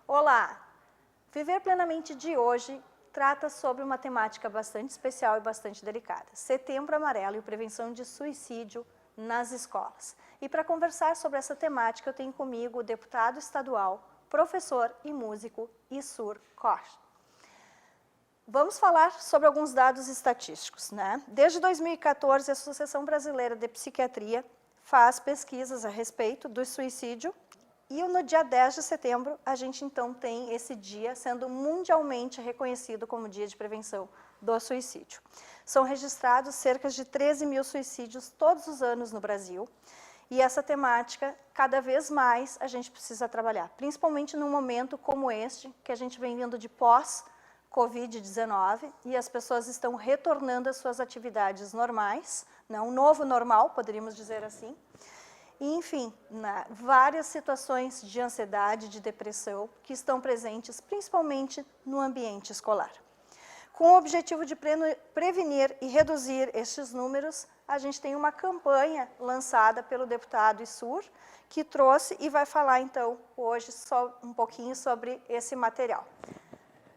Olá! Viver Plenamente de hoje trata sobre uma temática bastante especial e bastante delicada. Setembro Amarelo e prevenção de suicídio nas escolas. E para conversar sobre essa temática, eu tenho comigo o deputado estadual, professor e músico Issur Koch. Vamos falar sobre alguns dados estatísticos, né? Desde 2014, a Associação Brasileira de Psiquiatria faz pesquisas a respeito do suicídio. E no dia 10 de setembro, a gente então tem esse dia sendo mundialmente reconhecido como Dia de Prevenção do Suicídio. São registrados cerca de 13 mil suicídios todos os anos no Brasil. E essa temática, cada vez mais, a gente precisa trabalhar. Principalmente num momento como este, que a gente vem vindo de pós-Covid-19, e as pessoas estão retornando às suas atividades normais, né? Um novo normal, poderíamos dizer assim. E, enfim, várias situações de ansiedade, de depressão, que estão presentes principalmente no ambiente escolar. Com o objetivo de prevenir e reduzir estes números, a gente tem uma campanha lançada pelo deputado Issur, que trouxe e vai falar, então, hoje só um pouquinho sobre esse material.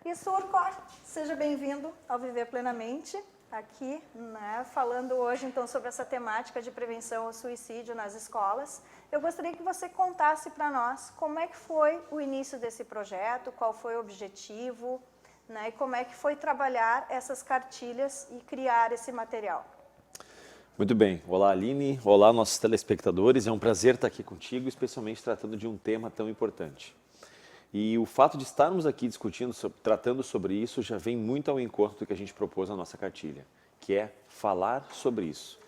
Issur Koch, seja bem-vindo ao Viver Plenamente. Aqui, né, falando hoje então sobre essa temática de prevenção ao suicídio nas escolas. Eu gostaria que você contasse para nós como é que foi o início desse projeto, qual foi o objetivo, né, e como é que foi trabalhar essas cartilhas e criar esse material. Muito bem. Olá, Aline. Olá, nossos telespectadores. É um prazer estar aqui contigo, especialmente tratando de um tema tão importante. E o fato de estarmos aqui discutindo, tratando sobre isso, já vem muito ao encontro do que a gente propôs na nossa cartilha, que é falar sobre isso.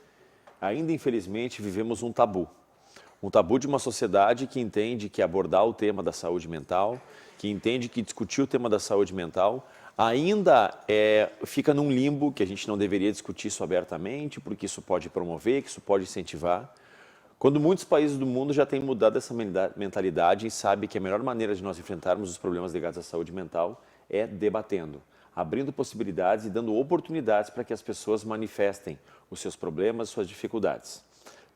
Ainda, infelizmente, vivemos um tabu de uma sociedade que entende que abordar o tema da saúde mental, que entende que discutir o tema da saúde mental ainda fica num limbo que a gente não deveria discutir isso abertamente, porque isso pode promover, que isso pode incentivar. Quando muitos países do mundo já têm mudado essa mentalidade e sabem que a melhor maneira de nós enfrentarmos os problemas ligados à saúde mental é debatendo, abrindo possibilidades e dando oportunidades para que as pessoas manifestem os seus problemas, suas dificuldades.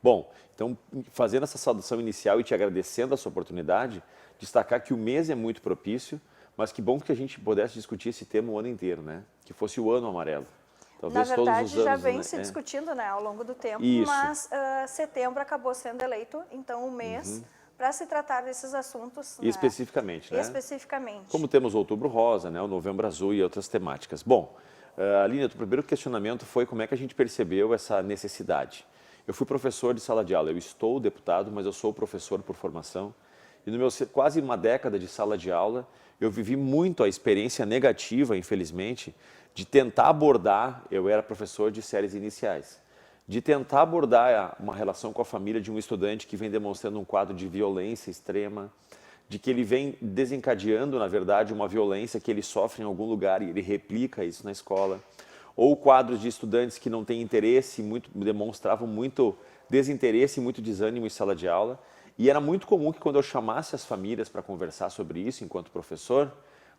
Bom, então, fazendo essa saudação inicial e te agradecendo a sua oportunidade, destacar que o mês é muito propício, mas que bom que a gente pudesse discutir esse tema o ano inteiro, né? Que fosse o ano amarelo. Talvez na verdade, todos os anos, já vem se discutindo, né, ao longo do tempo, isso. Mas setembro acabou sendo eleito, então, um mês para se tratar desses assuntos. E especificamente, né? Especificamente. Como temos o Outubro Rosa, né, o Novembro Azul e outras temáticas. Bom, Aline, o primeiro questionamento foi como é que a gente percebeu essa necessidade. Eu fui professor de sala de aula, eu estou deputado, mas eu sou professor por formação. E no meu quase uma década de sala de aula, eu vivi muito a experiência negativa, infelizmente, de tentar abordar, eu era professor de séries iniciais, de tentar abordar uma relação com a família de um estudante que vem demonstrando um quadro de violência extrema, de que ele vem desencadeando, na verdade, uma violência que ele sofre em algum lugar e ele replica isso na escola, ou quadros de estudantes que não têm interesse, demonstravam muito desinteresse e muito desânimo em sala de aula, e era muito comum que quando eu chamasse as famílias para conversar sobre isso enquanto professor,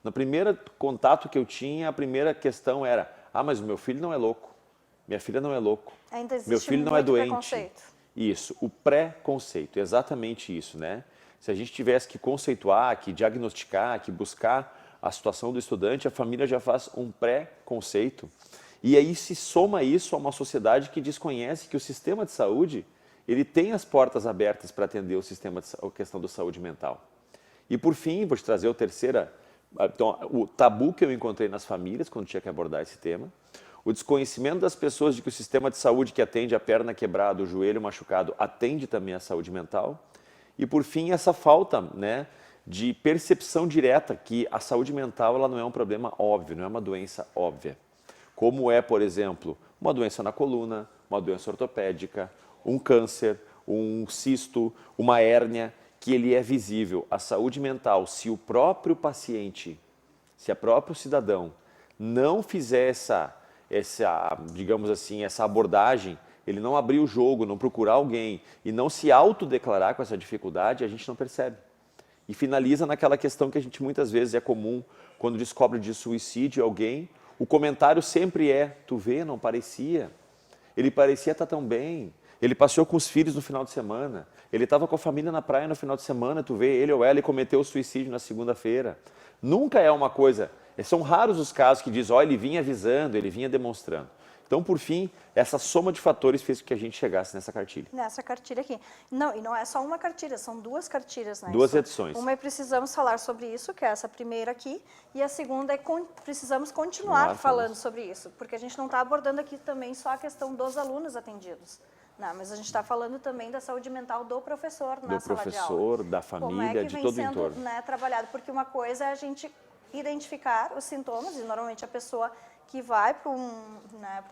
no primeiro contato que eu tinha, a primeira questão era: ah, mas o meu filho não é louco, minha filha não é louco, ainda existe meu filho não é doente. Preconceito. Isso, o pré-conceito, exatamente isso, né? Se a gente tivesse que conceituar, que diagnosticar, que buscar a situação do estudante, a família já faz um pré-conceito. E aí se soma isso a uma sociedade que desconhece que o sistema de saúde, ele tem as portas abertas para atender a questão da saúde mental. E por fim, vou te trazer então, o tabu que eu encontrei nas famílias quando tinha que abordar esse tema, o desconhecimento das pessoas de que o sistema de saúde que atende a perna quebrada, o joelho machucado, atende também a saúde mental, e por fim essa falta, né, de percepção direta que a saúde mental ela não é um problema óbvio, não é uma doença óbvia, como é, por exemplo, uma doença na coluna, uma doença ortopédica, um câncer, um cisto, uma hérnia, que ele é visível. A saúde mental, se o próprio paciente, se o próprio cidadão não fizer digamos assim, essa abordagem, ele não abrir o jogo, não procurar alguém e não se autodeclarar com essa dificuldade, a gente não percebe. E finaliza naquela questão que a gente muitas vezes é comum, quando descobre de suicídio alguém, o comentário sempre é, tu vê, não parecia, ele parecia estar tão bem, ele passeou com os filhos no final de semana, ele estava com a família na praia no final de semana, tu vê, ele ou ela cometeu o suicídio na segunda-feira. Nunca é uma coisa, são raros os casos que diz, ó, ele vinha avisando, ele vinha demonstrando. Então, por fim, essa soma de fatores fez com que a gente chegasse nessa cartilha. Nessa cartilha aqui. Não, e não é só uma cartilha, são duas cartilhas, né? Duas edições. Uma é Precisamos Falar Sobre Isso, que é essa primeira aqui, e a segunda é Precisamos Continuar Falando Sobre Isso, porque a gente não está abordando aqui também só a questão dos alunos atendidos. Não, mas a gente está falando também da saúde mental do professor na sala de aula. Do professor, da família, de todo o entorno. Como é que vem sendo trabalhado? Porque uma coisa é a gente identificar os sintomas, e normalmente a pessoa que vai para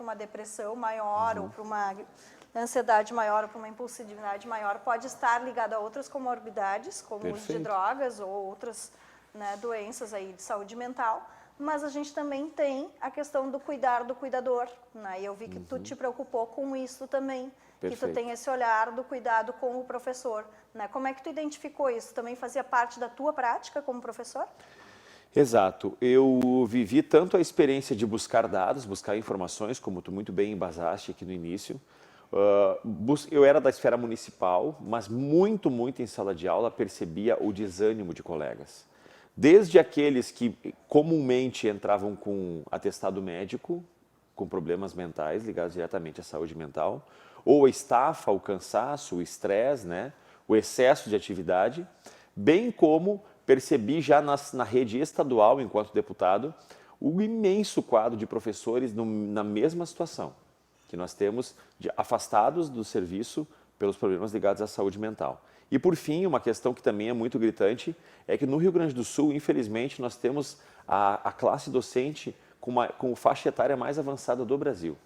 uma depressão maior, ou para uma ansiedade maior, ou para uma impulsividade maior, pode estar ligada a outras comorbidades, como o uso de drogas ou outras doenças aí de saúde mental, mas a gente também tem a questão do cuidar do cuidador, né? E eu vi que tu te preocupou com isso também, que tu tem esse olhar do cuidado com o professor, né? Como é que tu identificou isso? Também fazia parte da tua prática como professor? Exato. Eu vivi tanto a experiência de buscar dados, buscar informações, como tu muito bem embasaste aqui no início. Eu era da esfera municipal, mas muito em sala de aula percebia o desânimo de colegas. Desde aqueles que comumente entravam com atestado médico, com problemas mentais ligados diretamente à saúde mental, ou a estafa, o cansaço, o estresse, né? O excesso de atividade, bem como percebi já na rede estadual, enquanto deputado, o imenso quadro de professores na mesma situação, que nós temos afastados do serviço pelos problemas ligados à saúde mental. E, por fim, uma questão que também é muito gritante, é que no Rio Grande do Sul, infelizmente, nós temos a classe docente com faixa etária mais avançada do Brasil.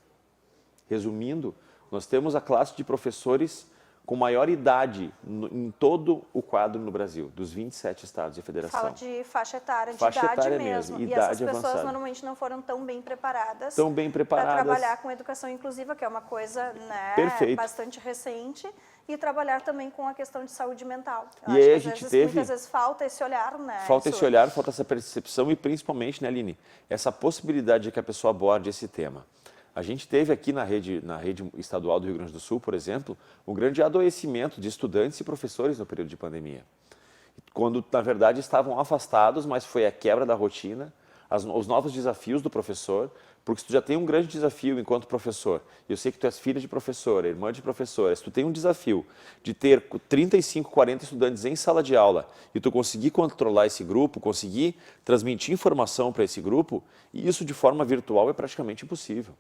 Resumindo, nós temos a classe de professores com maior idade em todo o quadro no Brasil, dos 27 estados e federação. Fala de faixa etária, de faixa idade etária mesmo. Idade e essas pessoas avançada. Normalmente não foram tão bem preparadas, para trabalhar com educação inclusiva, que é uma coisa bastante recente, e trabalhar também com a questão de saúde mental. Eu acho que muitas vezes falta esse olhar, né? Falta esse olhar, falta essa percepção e principalmente, né, Aline, essa possibilidade de que a pessoa aborde esse tema. A gente teve aqui na rede estadual do Rio Grande do Sul, por exemplo, um grande adoecimento de estudantes e professores no período de pandemia. Quando, na verdade, estavam afastados, mas foi a quebra da rotina, os novos desafios do professor, porque se tu já tem um grande desafio enquanto professor, e eu sei que tu és filha de professora, irmã de professora, se tu tem um desafio de ter 35, 40 estudantes em sala de aula e tu conseguir controlar esse grupo, conseguir transmitir informação para esse grupo, e isso de forma virtual é praticamente impossível.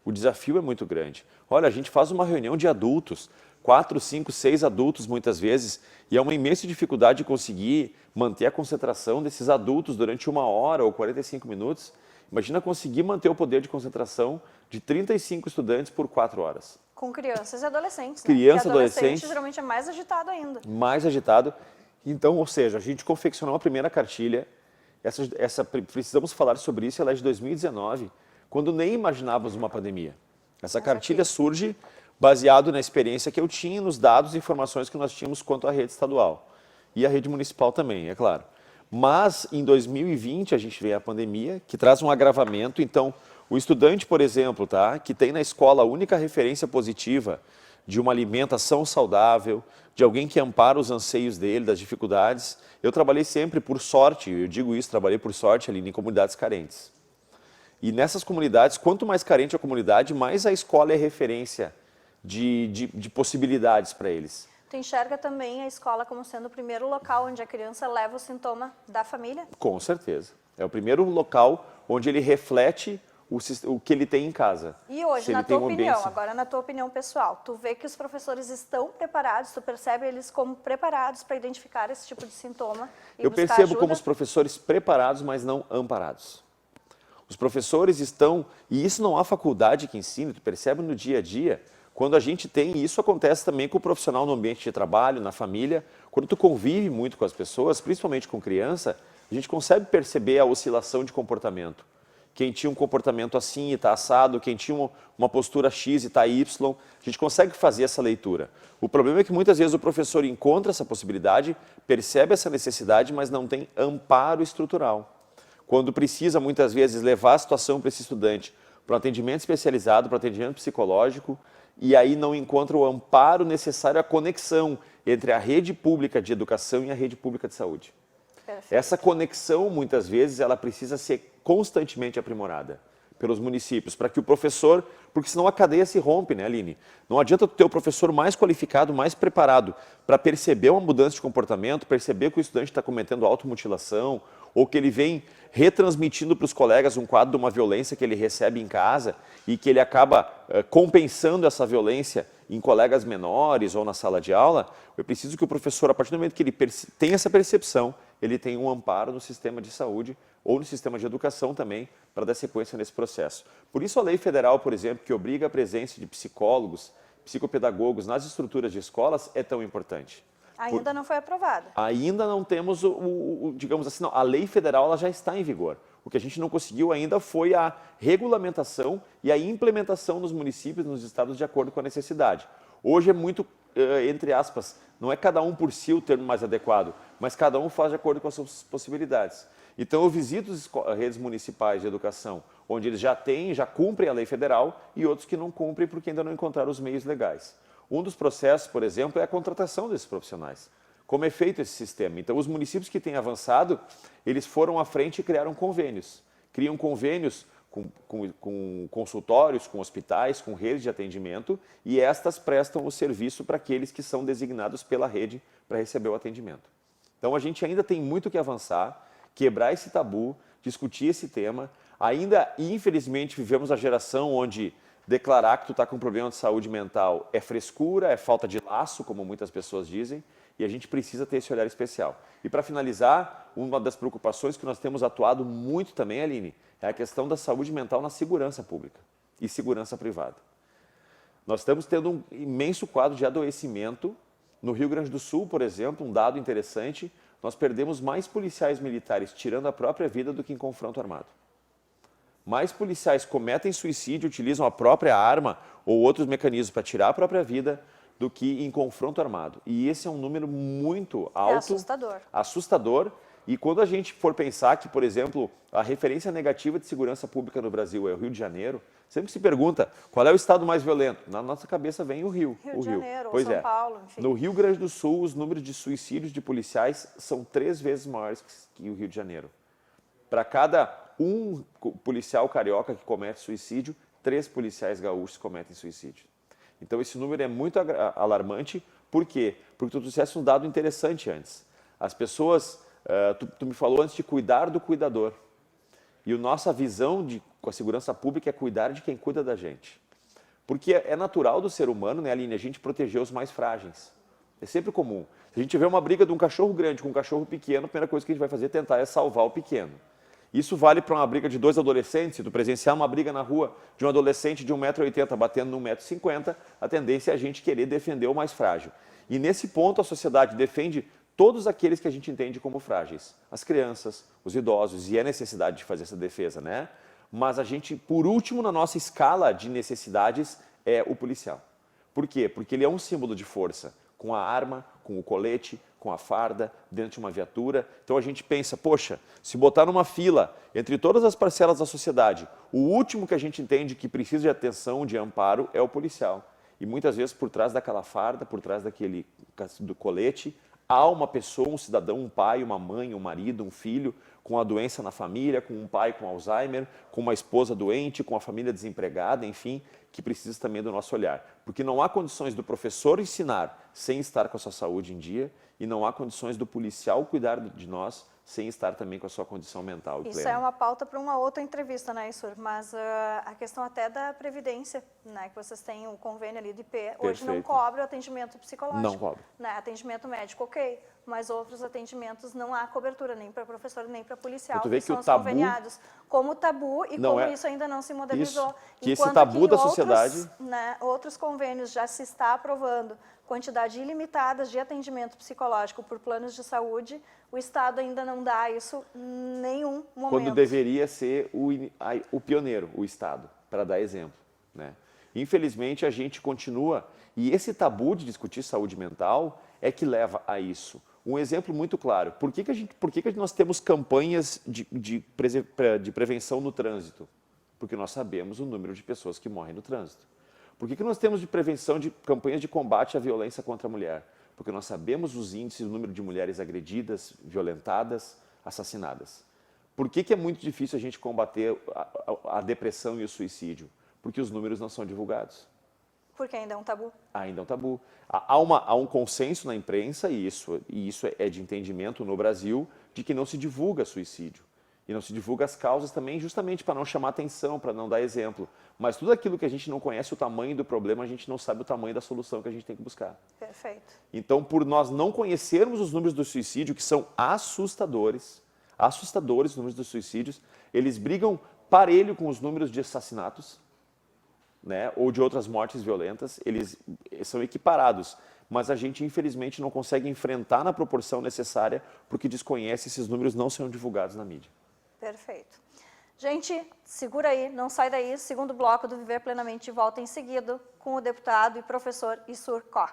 O desafio é muito grande. Olha, a gente faz uma reunião de adultos, 4, 5, 6 adultos muitas vezes, e é uma imensa dificuldade de conseguir manter a concentração desses adultos durante 1 hora ou 45 minutos. Imagina conseguir manter o poder de concentração de 35 estudantes por 4 horas. Com crianças e adolescentes, né? Criança e adolescente geralmente é mais agitado ainda. Mais agitado. Então, ou seja, a gente confeccionou a primeira cartilha, precisamos falar sobre isso, ela é de 2019, quando nem imaginávamos uma pandemia. Essa cartilha surge baseado na experiência que eu tinha, nos dados e informações que nós tínhamos quanto à rede estadual. E a rede municipal também, é claro. Mas, em 2020, a gente vê a pandemia, que traz um agravamento. Então, o estudante, por exemplo, que tem na escola a única referência positiva de uma alimentação saudável, de alguém que ampara os anseios dele, das dificuldades. Eu trabalhei sempre, por sorte, eu digo isso, trabalhei por sorte ali em comunidades carentes. E nessas comunidades, quanto mais carente a comunidade, mais a escola é referência de possibilidades para eles. Tu enxerga também a escola como sendo o primeiro local onde a criança leva o sintoma da família? Com certeza. É o primeiro local onde ele reflete o que ele tem em casa. E hoje, na tua opinião, agora na tua opinião pessoal, tu vê que os professores estão preparados, tu percebe eles como preparados para identificar esse tipo de sintoma e Eu buscar percebo ajuda? como os professores preparados, mas não amparados. Os professores estão, e isso não há faculdade que ensine, tu percebe no dia a dia, quando a gente tem, e isso acontece também com o profissional no ambiente de trabalho, na família, quando tu convive muito com as pessoas, principalmente com criança, a gente consegue perceber a oscilação de comportamento. quem tinha um comportamento assim e está assado, quem tinha uma postura X e está Y. A gente consegue fazer essa leitura. O problema é que muitas vezes o professor encontra essa possibilidade, percebe essa necessidade, mas não tem amparo estrutural. Quando precisa, muitas vezes, levar a situação para esse estudante para um atendimento especializado, para um atendimento psicológico, e aí não encontra o amparo necessário, a conexão entre a rede pública de educação e a rede pública de saúde. Perfeito. Essa conexão, muitas vezes, ela precisa ser constantemente aprimorada pelos municípios, para que o professor, porque senão a cadeia se rompe, né, Aline? Não adianta tu ter o professor mais qualificado, mais preparado para perceber uma mudança de comportamento, perceber que o estudante está cometendo automutilação, ou que ele vem retransmitindo para os colegas um quadro de uma violência que ele recebe em casa e que ele acaba compensando essa violência em colegas menores ou na sala de aula. Eu preciso que o professor, a partir do momento que ele tem essa percepção, ele tem um amparo no sistema de saúde ou no sistema de educação também, para dar sequência nesse processo. Por isso a lei federal, por exemplo, que obriga a presença de psicólogos, psicopedagogos nas estruturas de escolas, é tão importante. Ainda não foi aprovada. Ainda não temos, digamos assim, não, a lei federal ela já está em vigor. O que a gente não conseguiu ainda foi a regulamentação e a implementação nos municípios, nos estados, de acordo com a necessidade. Hoje é muito, entre aspas, não é cada um por si o termo mais adequado, mas cada um faz de acordo com as suas possibilidades. Então eu visito as redes municipais de educação, onde eles já cumprem a lei federal, e outros que não cumprem porque ainda não encontraram os meios legais. Um dos processos, por exemplo, é a contratação desses profissionais. Como é feito esse sistema? Então, os municípios que têm avançado, eles foram à frente e criaram convênios. Criam convênios com consultórios, com hospitais, com redes de atendimento, e estas prestam o serviço para aqueles que são designados pela rede para receber o atendimento. Então, a gente ainda tem muito que avançar, quebrar esse tabu, discutir esse tema. Ainda, infelizmente, vivemos a geração onde declarar que tu está com um problema de saúde mental é frescura, é falta de laço, como muitas pessoas dizem, e a gente precisa ter esse olhar especial. E para finalizar, uma das preocupações que nós temos atuado muito também, Aline, é a questão da saúde mental na segurança pública e segurança privada. Nós estamos tendo um imenso quadro de adoecimento. No Rio Grande do Sul, por exemplo, um dado interessante, nós perdemos mais policiais militares tirando a própria vida do que em confronto armado. Mais policiais cometem suicídio, utilizam a própria arma ou outros mecanismos para tirar a própria vida do que em confronto armado. E esse é um número muito alto. É assustador. Assustador. E quando a gente for pensar que, por exemplo, a referência negativa de segurança pública no Brasil é o Rio de Janeiro, sempre se pergunta qual é o estado mais violento. Na nossa cabeça vem o Rio. Rio de Janeiro, pois São Paulo, enfim. No Rio Grande do Sul, os números de suicídios de policiais são 3 vezes maiores que o Rio de Janeiro. Para cada um policial carioca que comete suicídio, 3 policiais gaúchos cometem suicídio. Então esse número é muito alarmante. Por quê? Porque tu trouxeste um dado interessante antes. As pessoas, tu me falou antes de cuidar do cuidador. E a nossa visão com a segurança pública é cuidar de quem cuida da gente. Porque é natural do ser humano, né, Aline, a gente proteger os mais frágeis. É sempre comum. Se a gente vê uma briga de um cachorro grande com um cachorro pequeno, a primeira coisa que a gente vai fazer é tentar salvar o pequeno. Isso vale para uma briga de 2 adolescentes. Se tu presenciar uma briga na rua de um adolescente de 1,80 m batendo no 1,50 m, a tendência é a gente querer defender o mais frágil. E nesse ponto a sociedade defende todos aqueles que a gente entende como frágeis. As crianças, os idosos, e é necessidade de fazer essa defesa, né? Mas a gente, por último, na nossa escala de necessidades, é o policial. Por quê? Porque ele é um símbolo de força, com a arma, com o colete, com a farda, dentro de uma viatura. Então a gente pensa, poxa, se botar numa fila entre todas as parcelas da sociedade, o último que a gente entende que precisa de atenção, de amparo, é o policial. E muitas vezes por trás daquela farda, por trás do colete, há uma pessoa, um cidadão, um pai, uma mãe, um marido, um filho, com a doença na família, com um pai com Alzheimer, com uma esposa doente, com a família desempregada, enfim, que precisa também do nosso olhar. Porque não há condições do professor ensinar sem estar com a sua saúde em dia, e não há condições do policial cuidar de nós sem estar também com a sua condição mental plena. Isso é uma pauta para uma outra entrevista, né, Isur? Mas a questão até da Previdência, né, que vocês têm o convênio ali do IP, hoje não cobre o atendimento psicológico. Não cobre. Né? Atendimento médico, ok, mas outros atendimentos não há cobertura, nem para professor, nem para policial, tu vê que que são os conveniados. Como tabu e como isso ainda não se modernizou. Isso, que esse tabu da sociedade... Né, outros convênios já se está aprovando quantidade ilimitada de atendimento psicológico por planos de saúde, o Estado ainda não dá isso em nenhum momento. Quando deveria ser o pioneiro, o Estado, para dar exemplo, né? Infelizmente, a gente continua, e esse tabu de discutir saúde mental é que leva a isso. Um exemplo muito claro, por que nós temos campanhas de prevenção no trânsito? Porque nós sabemos o número de pessoas que morrem no trânsito. Por que nós temos de prevenção de campanhas de combate à violência contra a mulher? Porque nós sabemos os índices, o número de mulheres agredidas, violentadas, assassinadas. Por que é muito difícil a gente combater a depressão e o suicídio? Porque os números não são divulgados. Porque ainda é um tabu. Ainda é um tabu. Há um consenso na imprensa, e isso é de entendimento no Brasil, de que não se divulga suicídio. E não se divulga as causas também justamente para não chamar atenção, para não dar exemplo. Mas tudo aquilo que a gente não conhece o tamanho do problema, a gente não sabe o tamanho da solução que a gente tem que buscar. Perfeito. Então, por nós não conhecermos os números do suicídio, que são assustadores os números dos suicídios, eles brigam parelho com os números de assassinatos, né, ou de outras mortes violentas, eles são equiparados. Mas a gente, infelizmente, não consegue enfrentar na proporção necessária porque desconhece, esses números não são divulgados na mídia. Perfeito. Gente, segura aí, não sai daí. Segundo bloco do Viver Plenamente volta em seguida com o deputado e professor Issur Có.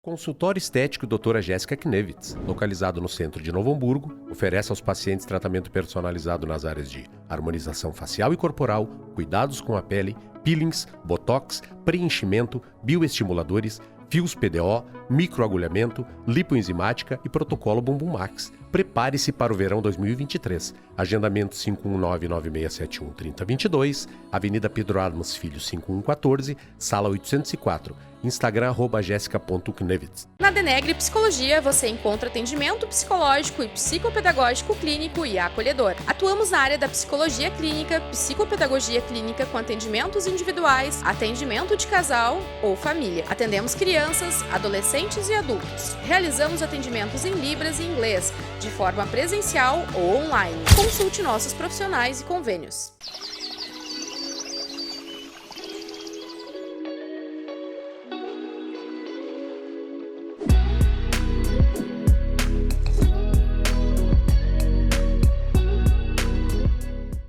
Consultório Estético Doutora Jéssica Knevitz, localizado no centro de Novo Hamburgo, oferece aos pacientes tratamento personalizado nas áreas de harmonização facial e corporal, cuidados com a pele, peelings, botox, preenchimento, bioestimuladores, fios PDO, microagulhamento, lipoenzimática e protocolo Bumbum Max. Prepare-se para o verão 2023. Agendamento 51996713022, Avenida Pedro Adams Filho 5114, Sala 804. Instagram @jessica.knevitz. Na Denegre Psicologia você encontra atendimento psicológico e psicopedagógico clínico e acolhedor. Atuamos na área da psicologia clínica, psicopedagogia clínica com atendimentos individuais, atendimento de casal ou família. Atendemos crianças, adolescentes e adultos. Realizamos atendimentos em Libras e inglês, de forma presencial ou online. Consulte nossos profissionais e convênios.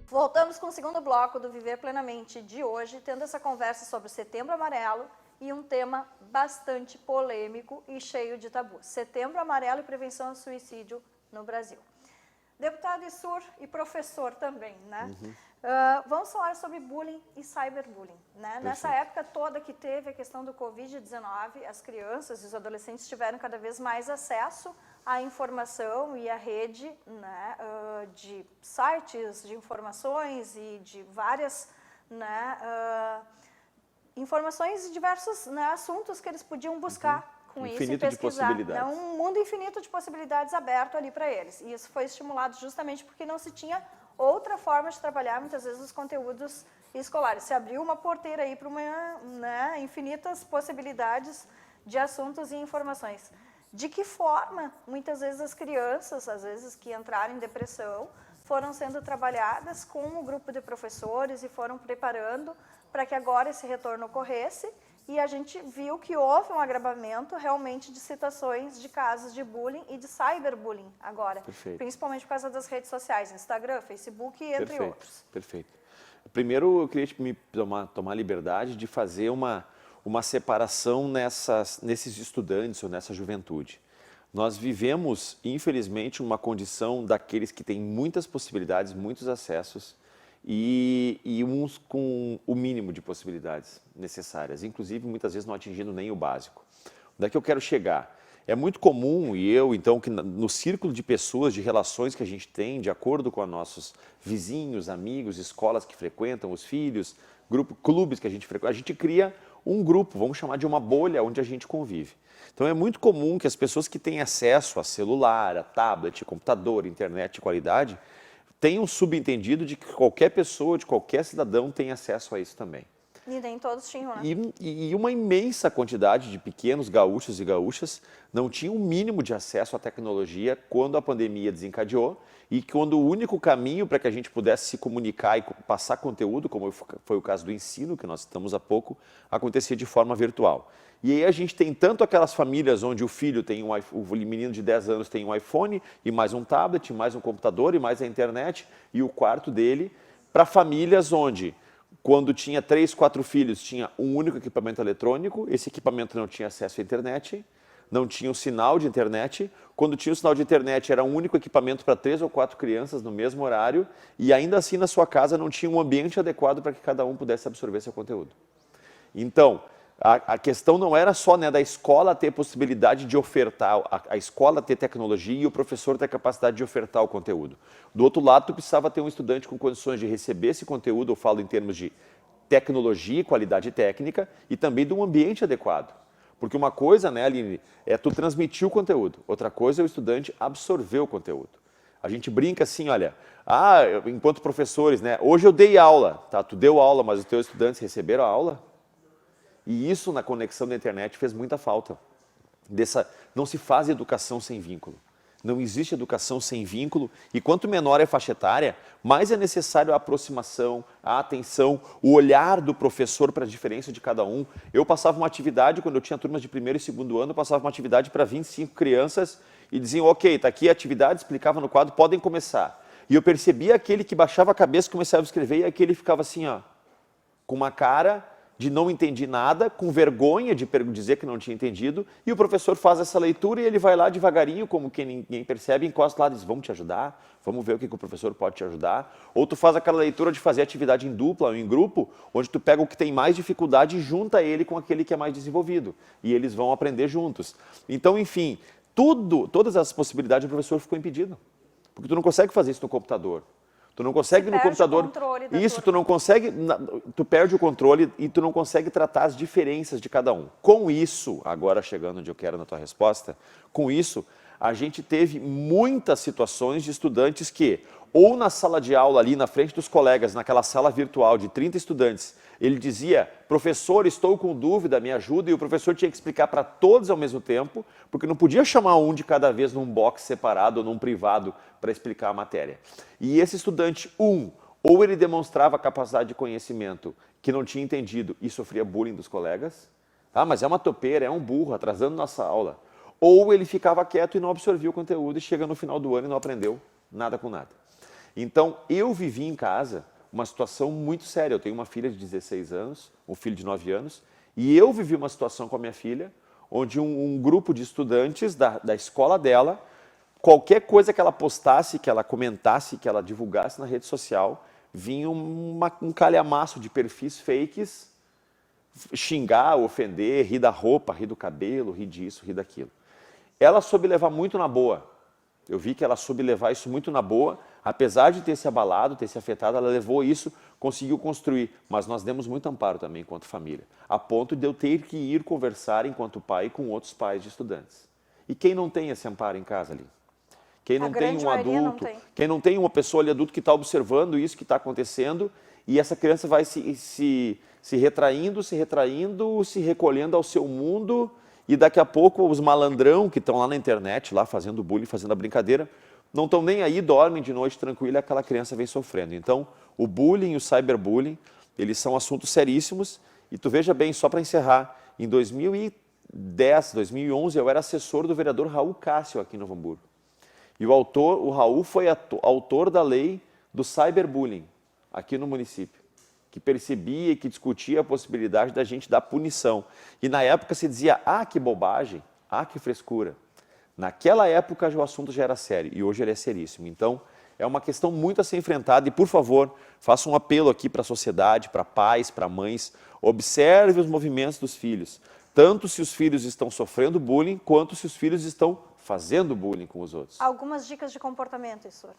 Voltamos com o segundo bloco do Viver Plenamente de hoje, tendo essa conversa sobre o Setembro Amarelo e um tema bastante polêmico e cheio de tabus. Setembro Amarelo e prevenção ao suicídio no Brasil. Deputado Issur e professor também, né? Vamos falar sobre bullying e cyberbullying, né? Nessa época toda que teve a questão do Covid-19, as crianças e os adolescentes tiveram cada vez mais acesso à informação e à rede, né, de sites de informações e de várias, né, informações e diversos, né, assuntos que eles podiam buscar com isso e pesquisar. É um mundo infinito de possibilidades aberto ali para eles. E isso foi estimulado justamente porque não se tinha outra forma de trabalhar, muitas vezes, os conteúdos escolares. Se abriu uma porteira aí para né, infinitas possibilidades de assuntos e informações. De que forma, muitas vezes, as crianças, às vezes, que entraram em depressão, foram sendo trabalhadas com um grupo de professores e foram preparando para que agora esse retorno ocorresse. E a gente viu que houve um agravamento realmente de situações de casos de bullying e de cyberbullying agora. Perfeito. Principalmente por causa das redes sociais, Instagram, Facebook, entre outros. Perfeito. Primeiro, eu queria tomar a liberdade de fazer uma separação nesses estudantes ou nessa juventude. Nós vivemos, infelizmente, uma condição daqueles que têm muitas possibilidades, muitos acessos, e uns com o mínimo de possibilidades necessárias, inclusive muitas vezes não atingindo nem o básico. Onde é que eu quero chegar? é muito comum, e eu, então, que no círculo de pessoas, de relações que a gente tem, de acordo com os nossos vizinhos, amigos, escolas que frequentam, os filhos, clubes que a gente frequenta, a gente cria um grupo, vamos chamar de uma bolha, onde a gente convive. Então é muito comum que as pessoas que têm acesso a celular, a tablet, computador, internet de qualidade, tenham subentendido de que qualquer pessoa, de qualquer cidadão tem acesso a isso também. E nem todos tinham, né? E uma imensa quantidade de pequenos gaúchos e gaúchas não tinham o mínimo de acesso à tecnologia quando a pandemia desencadeou e quando o único caminho para que a gente pudesse se comunicar e passar conteúdo, como foi o caso do ensino, que nós estamos há pouco, acontecia de forma virtual. E aí a gente tem tanto aquelas famílias onde o filho tem o menino de 10 anos tem um iPhone e mais um tablet, mais um computador e mais a internet e o quarto dele, para famílias onde, quando tinha 3, 4 filhos, tinha um único equipamento eletrônico, esse equipamento não tinha acesso à internet, não tinha o sinal de internet, quando tinha o sinal de internet era um único equipamento para 3 ou 4 crianças no mesmo horário e ainda assim na sua casa não tinha um ambiente adequado para que cada um pudesse absorver seu conteúdo. Então, a questão não era só, né, da escola ter possibilidade de ofertar, a escola ter tecnologia e o professor ter capacidade de ofertar o conteúdo. Do outro lado, tu precisava ter um estudante com condições de receber esse conteúdo, eu falo em termos de tecnologia e qualidade técnica, e também de um ambiente adequado. Porque uma coisa, né, Aline, é tu transmitir o conteúdo, outra coisa é o estudante absorver o conteúdo. A gente brinca assim, olha, enquanto professores, né, hoje eu dei aula, tá? Tu deu aula, mas os teus estudantes receberam a aula? E isso na conexão da internet fez muita falta. Não se faz educação sem vínculo. Não existe educação sem vínculo e quanto menor é a faixa etária, mais é necessário a aproximação, a atenção, o olhar do professor para a diferença de cada um. Eu passava uma atividade, quando eu tinha turmas de primeiro e segundo ano, eu passava uma atividade para 25 crianças e diziam, ok, está aqui a atividade, explicava no quadro, podem começar. E eu percebia aquele que baixava a cabeça, começava a escrever e aquele ficava assim, ó, com uma cara de não entendi nada, com vergonha de dizer que não tinha entendido, e o professor faz essa leitura e ele vai lá devagarinho, como quem ninguém percebe, encosta lá e diz, vamos te ajudar, vamos ver o que o professor pode te ajudar. Ou tu faz aquela leitura de fazer atividade em dupla ou em grupo, onde tu pega o que tem mais dificuldade e junta ele com aquele que é mais desenvolvido, e eles vão aprender juntos. Então, enfim, todas as possibilidades o professor ficou impedido, porque tu não consegue fazer isso no computador. Tu não consegue no computador, isso, tu não consegue, tu perde o controle e tu não consegue tratar as diferenças de cada um. Com isso, agora chegando onde eu quero na tua resposta, com isso, a gente teve muitas situações de estudantes que, ou na sala de aula ali, na frente dos colegas, naquela sala virtual de 30 estudantes, ele dizia, professor, estou com dúvida, me ajuda, e o professor tinha que explicar para todos ao mesmo tempo, porque não podia chamar um de cada vez num box separado ou num privado para explicar a matéria. E esse estudante, ou ele demonstrava capacidade de conhecimento que não tinha entendido e sofria bullying dos colegas, mas é uma topeira, é um burro, atrasando nossa aula. Ou ele ficava quieto e não absorvia o conteúdo e chega no final do ano e não aprendeu nada com nada. Então, eu vivi em casa uma situação muito séria. Eu tenho uma filha de 16 anos, um filho de 9 anos, e eu vivi uma situação com a minha filha, onde um grupo de estudantes da escola dela, qualquer coisa que ela postasse, que ela comentasse, que ela divulgasse na rede social, vinha um calhamaço de perfis fakes, xingar, ofender, rir da roupa, rir do cabelo, rir disso, rir daquilo. Ela soube levar muito na boa. Eu vi que ela soube levar isso muito na boa, apesar de ter se abalado, ter se afetado, ela levou isso, conseguiu construir. Mas nós demos muito amparo também enquanto família, a ponto de eu ter que ir conversar enquanto pai com outros pais de estudantes. E quem não tem esse amparo em casa ali? Quem não tem um adulto, quem não tem uma pessoa ali adulto que está observando isso que está acontecendo e essa criança vai se retraindo, se recolhendo ao seu mundo e daqui a pouco os malandrão que estão lá na internet, lá fazendo bullying, fazendo a brincadeira, não estão nem aí, dormem de noite tranquilo e aquela criança vem sofrendo. Então, o bullying e o cyberbullying, eles são assuntos seríssimos e tu veja bem, só para encerrar, em 2010, 2011, eu era assessor do vereador Raul Cássio aqui em Novo Hamburgo. E o Raul foi autor da lei do cyberbullying aqui no município, que percebia e que discutia a possibilidade da gente dar punição. E na época se dizia, que bobagem, que frescura. Naquela época o assunto já era sério e hoje ele é seríssimo. Então, é uma questão muito a ser enfrentada e, por favor, faça um apelo aqui para a sociedade, para pais, para mães, observe os movimentos dos filhos. tanto se os filhos estão sofrendo bullying, quanto se os filhos estão fazendo bullying com os outros. Algumas dicas de comportamento, Issur.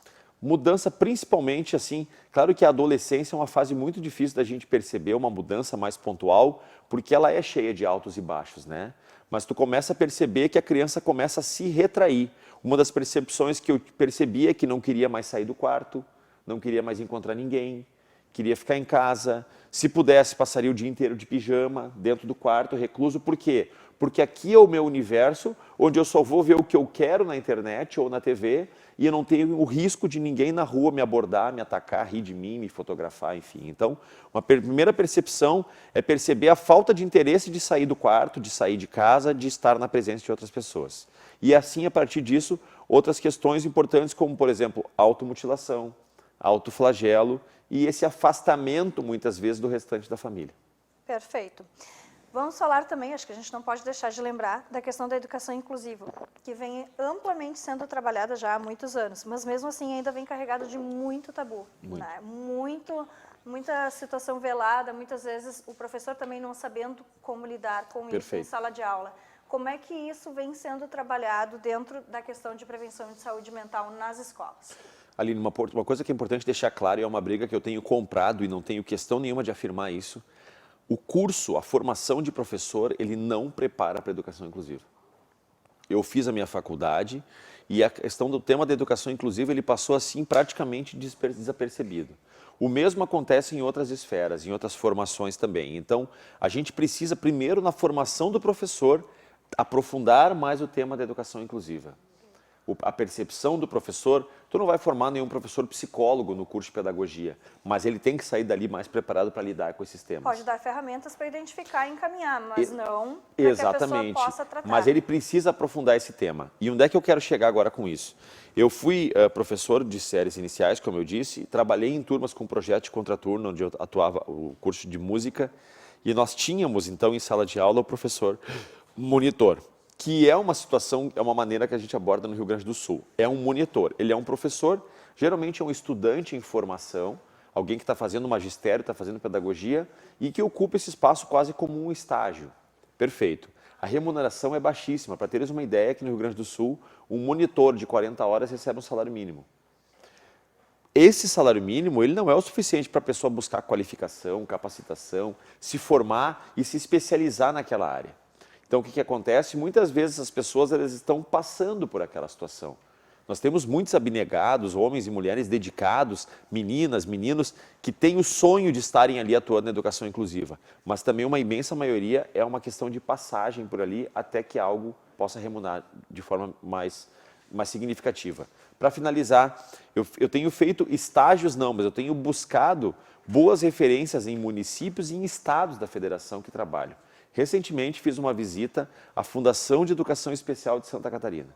Mudança principalmente assim, claro que a adolescência é uma fase muito difícil da gente perceber uma mudança mais pontual, porque ela é cheia de altos e baixos, né? Mas tu começa a perceber que a criança começa a se retrair. Uma das percepções que eu percebia é que não queria mais sair do quarto, não queria mais encontrar ninguém, queria ficar em casa, se pudesse passaria o dia inteiro de pijama, dentro do quarto, recluso. Por quê? Porque aqui é o meu universo, onde eu só vou ver o que eu quero na internet ou na TV, e eu não tenho o risco de ninguém na rua me abordar, me atacar, rir de mim, me fotografar, enfim. Então, uma primeira percepção é perceber a falta de interesse de sair do quarto, de sair de casa, de estar na presença de outras pessoas. E assim, a partir disso, outras questões importantes como, por exemplo, automutilação, autoflagelo e esse afastamento, muitas vezes, do restante da família. Perfeito. Vamos falar também, acho que a gente não pode deixar de lembrar, da questão da educação inclusiva, que vem amplamente sendo trabalhada já há muitos anos, mas mesmo assim ainda vem carregada de muito tabu. Né? Muita situação velada, muitas vezes o professor também não sabendo como lidar com isso em sala de aula. Como é que isso vem sendo trabalhado dentro da questão de prevenção de saúde mental nas escolas? Aline, uma coisa que é importante deixar claro, e é uma briga que eu tenho comprado e não tenho questão nenhuma de afirmar isso, o curso, a formação de professor, ele não prepara para a educação inclusiva. Eu fiz a minha faculdade e a questão do tema da educação inclusiva, ele passou assim praticamente desapercebido. O mesmo acontece em outras esferas, em outras formações também. Então, a gente precisa primeiro, na formação do professor, aprofundar mais o tema da educação inclusiva. A percepção do professor, tu não vai formar nenhum professor psicólogo no curso de pedagogia, mas ele tem que sair dali mais preparado para lidar com esses temas. Pode dar ferramentas para identificar e encaminhar, mas não para que a pessoa possa tratar. Mas ele precisa aprofundar esse tema. E onde é que eu quero chegar agora com isso? Eu fui professor de séries iniciais, como eu disse, trabalhei em turmas com projeto de contraturno, onde eu atuava o curso de música, e nós tínhamos, então, em sala de aula, o professor monitor, que é uma situação, é uma maneira que a gente aborda no Rio Grande do Sul. É um monitor, ele é um professor, geralmente é um estudante em formação, alguém que está fazendo magistério, está fazendo pedagogia e que ocupa esse espaço quase como um estágio. Perfeito. A remuneração é baixíssima. Para teres uma ideia, aqui no Rio Grande do Sul, um monitor de 40 horas recebe um salário mínimo. Esse salário mínimo, ele não é o suficiente para a pessoa buscar qualificação, capacitação, se formar e se especializar naquela área. Então, o que acontece? Muitas vezes as pessoas elas estão passando por aquela situação. Nós temos muitos abnegados, homens e mulheres dedicados, meninas, meninos, que têm o sonho de estarem ali atuando na educação inclusiva. Mas também uma imensa maioria é uma questão de passagem por ali até que algo possa remunerar de forma mais significativa. Para finalizar, eu tenho feito estágios não, mas eu tenho buscado boas referências em municípios e em estados da federação que trabalham. Recentemente fiz uma visita à Fundação de Educação Especial de Santa Catarina.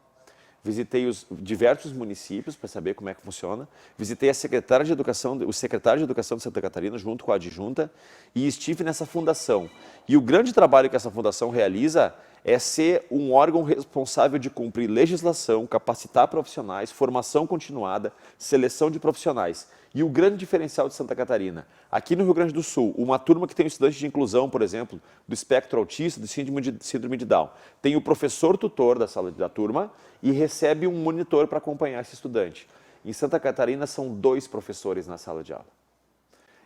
Visitei os diversos municípios para saber como é que funciona. Visitei a secretária de Educação, o secretário de Educação de Santa Catarina, junto com a adjunta, e estive nessa fundação. E o grande trabalho que essa fundação realiza é ser um órgão responsável de cumprir legislação, capacitar profissionais, formação continuada, seleção de profissionais. E o grande diferencial de Santa Catarina, aqui no Rio Grande do Sul, uma turma que tem um estudante de inclusão, por exemplo, do espectro autista, do síndrome de Down, tem o professor tutor da turma e recebe um monitor para acompanhar esse estudante. Em Santa Catarina são 2 professores na sala de aula.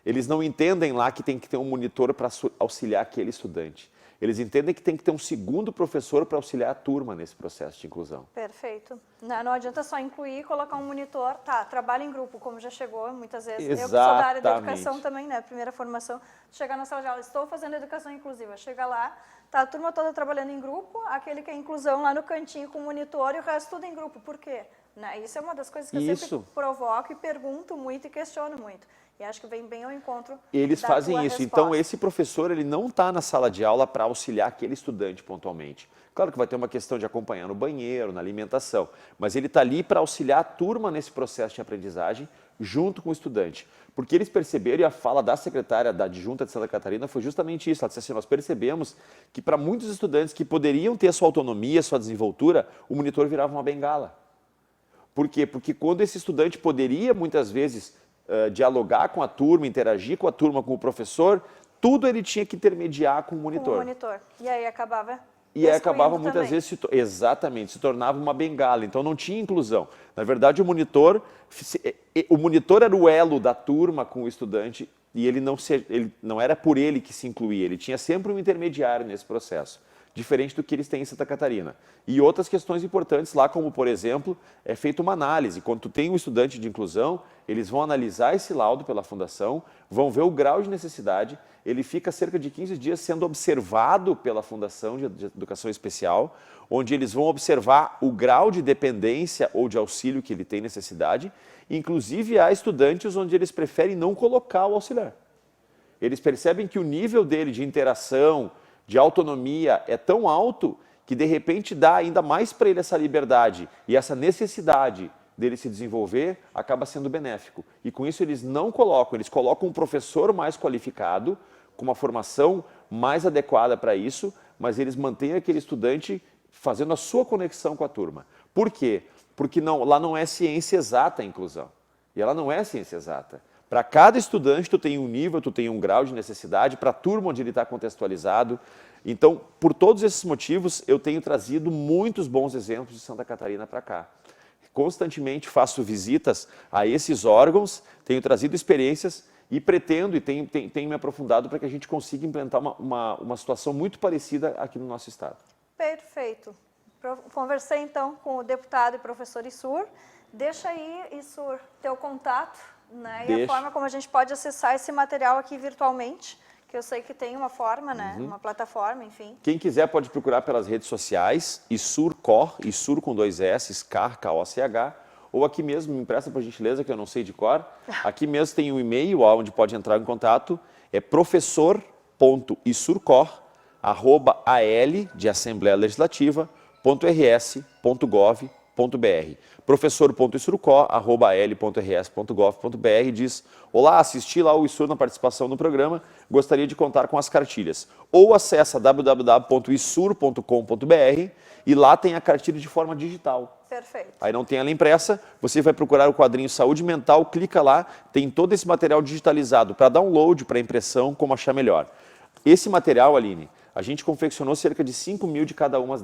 Eles não entendem lá que tem que ter um monitor para auxiliar aquele estudante. Eles entendem que tem que ter um segundo professor para auxiliar a turma nesse processo de inclusão. Perfeito. Não adianta só incluir e colocar um monitor. Tá, trabalho em grupo, como já chegou muitas vezes. Exatamente. Eu que sou da área da educação também, né? Primeira formação. Chegar na sala de aula, estou fazendo educação inclusiva. Chega lá, tá a turma toda trabalhando em grupo, aquele que é inclusão lá no cantinho com o monitor e o resto tudo em grupo. Por quê? Né? Isso é uma das coisas que eu sempre provoco e pergunto muito e questiono muito. E acho que vem bem ao encontro. Eles fazem isso. Resposta. Então, esse professor ele não está na sala de aula para auxiliar aquele estudante pontualmente. Claro que vai ter uma questão de acompanhar no banheiro, na alimentação, mas ele está ali para auxiliar a turma nesse processo de aprendizagem junto com o estudante. Porque eles perceberam, e a fala da secretária da adjunta de Santa Catarina foi justamente isso. Ela disse assim, nós percebemos que para muitos estudantes que poderiam ter a sua autonomia, a sua desenvoltura, o monitor virava uma bengala. Por quê? Porque quando esse estudante poderia, muitas vezes, dialogar com a turma, interagir com a turma, com o professor, tudo ele tinha que intermediar com o Com monitor. o monitor. E aí acabava E aí acabava excluindo muitas também. vezes, exatamente, se tornava uma bengala, então não tinha inclusão. Na verdade, o monitor era o elo da turma com o estudante e ele não era por ele que se incluía, ele tinha sempre um intermediário nesse processo, diferente do que eles têm em Santa Catarina. E outras questões importantes lá, como por exemplo, é feita uma análise. Quando tu tem um estudante de inclusão, eles vão analisar esse laudo pela fundação, vão ver o grau de necessidade, ele fica cerca de 15 dias sendo observado pela Fundação de Educação Especial, onde eles vão observar o grau de dependência ou de auxílio que ele tem necessidade. Inclusive, há estudantes onde eles preferem não colocar o auxiliar. Eles percebem que o nível dele de interação, de autonomia é tão alto que, de repente, dá ainda mais para ele essa liberdade e essa necessidade dele se desenvolver acaba sendo benéfico. E com isso eles não colocam, eles colocam um professor mais qualificado, com uma formação mais adequada para isso, mas eles mantêm aquele estudante fazendo a sua conexão com a turma. Por quê? Porque lá não é ciência exata a inclusão. E ela não é ciência exata. Para cada estudante, tu tem um nível, tu tem um grau de necessidade, para a turma onde ele está contextualizado. Então, por todos esses motivos, eu tenho trazido muitos bons exemplos de Santa Catarina para cá. Constantemente faço visitas a esses órgãos, tenho trazido experiências e pretendo e tenho me aprofundado para que a gente consiga implementar uma situação muito parecida aqui no nosso estado. Perfeito. Conversei então com o deputado e professor Issur. Deixa aí, Issur, teu contato, né? E a forma como a gente pode acessar esse material aqui virtualmente, que eu sei que tem uma forma, né? Uma plataforma, enfim. Quem quiser pode procurar pelas redes sociais, Issur.cor, Issur com 2 S, CAR, K-O-C-H, ou aqui mesmo, me empresta por gentileza, que eu não sei de cor. Aqui mesmo tem um e-mail onde pode entrar em contato, é professor.issurcor@al de Assembleia Legislativa.rs.gov.br. professor.issurcor@al.rs.gov.br diz: olá, assisti lá o Issur na participação no programa, gostaria de contar com as cartilhas. Ou acessa www.issur.com.br e lá tem a cartilha de forma digital. Perfeito. Aí não tem ela impressa, você vai procurar o quadrinho Saúde Mental, clica lá, tem todo esse material digitalizado para download, para impressão, como achar melhor. Esse material, Aline, a gente confeccionou cerca de 5.000 de cada uma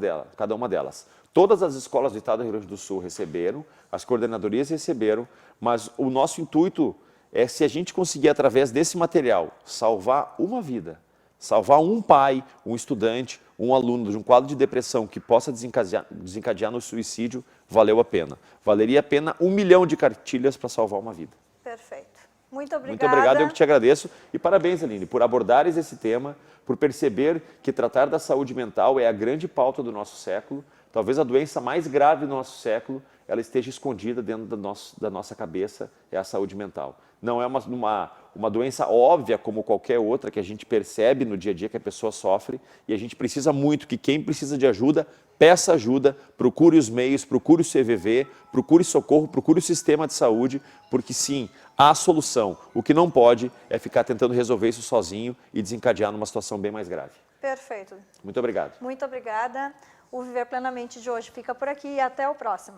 delas. Todas as escolas do estado do Rio Grande do Sul receberam, as coordenadorias receberam, mas o nosso intuito é, se a gente conseguir, através desse material, salvar uma vida, salvar um pai, um estudante, um aluno de um quadro de depressão que possa desencadear no suicídio, valeu a pena. Valeria a pena 1 milhão de cartilhas para salvar uma vida. Perfeito. Muito obrigada. Muito obrigado, eu que te agradeço. E parabéns, Aline, por abordares esse tema, por perceber que tratar da saúde mental é a grande pauta do nosso século. Talvez a doença mais grave do nosso século, ela esteja escondida dentro da nossa cabeça, é a saúde mental. Não é uma doença óbvia como qualquer outra que a gente percebe no dia a dia que a pessoa sofre, e a gente precisa muito que quem precisa de ajuda, peça ajuda, procure os meios, procure o CVV, procure socorro, procure o sistema de saúde, porque sim, há solução. O que não pode é ficar tentando resolver isso sozinho e desencadear numa situação bem mais grave. Perfeito. Muito obrigado. Muito obrigada. O Viver Plenamente de hoje fica por aqui e até o próximo.